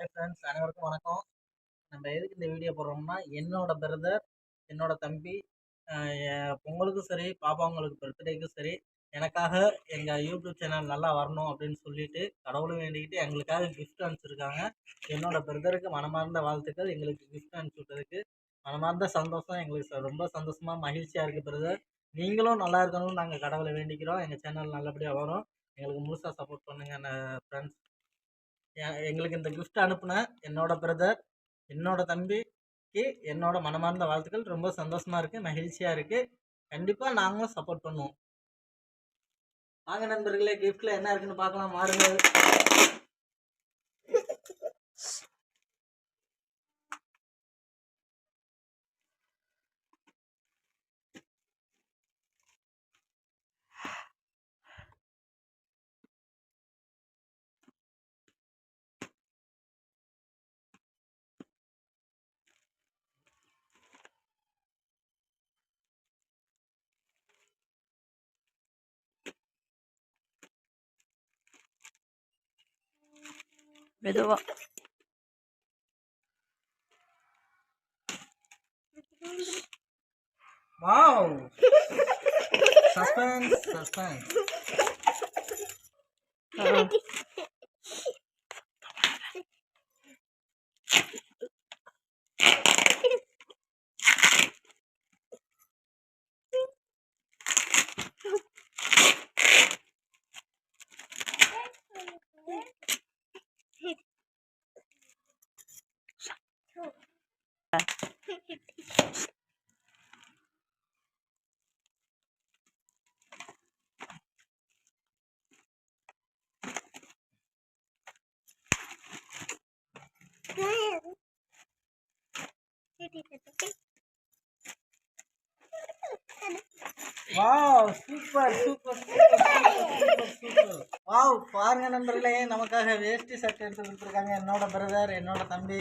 Hi friends, அனைவருக்கும் வணக்கம். நம்ம எதுக்கு இந்த வீடியோ போடுறோம்னா, என்னோட பிரதர், என்னோட தம்பி பொங்கலுக்கும் சரி, பாப்பாங்களுக்கு பர்த்டேக்கும் சரி, எனக்காக எங்கள் யூடியூப் சேனல் நல்லா வரணும் அப்படின்னு சொல்லிட்டு கடவுளும் வேண்டிக்கிட்டு எங்களுக்காக கிஃப்ட் அனுப்பிச்சிருக்காங்க. என்னோட பிரதருக்கு மனமார்ந்த வாழ்த்துக்கள். எங்களுக்கு கிஃப்ட் அனுப்பிச்சி விட்டதுக்கு மனமார்ந்த சந்தோஷம். எங்களுக்கு ரொம்ப சந்தோஷமாக மகிழ்ச்சியாக இருக்குது பிரதர். நீங்களும் நல்லா இருக்கணும்னு நாங்கள் கடவுளை வேண்டிக்கிறோம். எங்கள் சேனல் நல்லபடியாக வரும். எங்களுக்கு முழுசாக சப்போர்ட் பண்ணுங்கள் ஃப்ரெண்ட்ஸ். எங்களுக்கு இந்த கிஃப்ட் அனுப்புன என்னோட பிரதர், என்னோட தம்பிக்கு என்னோட மனமார்ந்த வாழ்த்துக்கள். ரொம்ப சந்தோஷமா இருக்கு, மகிழ்ச்சியா இருக்கு. கண்டிப்பா நாங்களும் சப்போர்ட் பண்ணுவோம். வாங்க நண்பர்களே, கிஃப்ட்ல என்ன இருக்குன்னு பார்க்கலாம். மாறுங்கள். மெதுவா. Wow, suspense suspense. Wow, super super super super super. Wow, பாருங்க நண்பர்களே, நமக்காக வேஷ்டி சட்டை எடுத்து கொடுத்துருக்காங்க. என்னோட பிரதர், என்னோட தம்பி.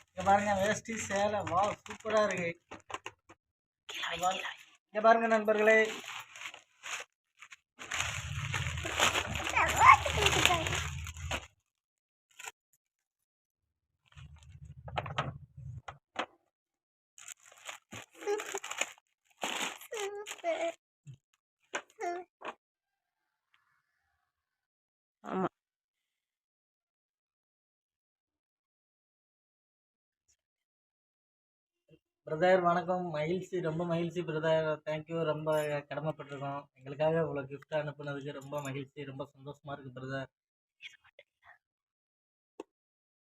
இங்க பாருங்க, வேஷ்டி சேலை. வாவ், சூப்பரா இருக்கு. இங்க பாருங்க நண்பர்களே. ஆமா. பிரதர் வணக்கம். மகிழ்ச்சி, ரொம்ப மகிழ்ச்சி பிரதர். தேங்க்யூ. ரொம்ப கடமைப்பட்டிருக்கோம். எங்களுக்காக இவ்வளோ கிஃப்ட் அனுப்புனதுக்கு ரொம்ப மகிழ்ச்சி, ரொம்ப சந்தோஷமா இருக்கு பிரதர்.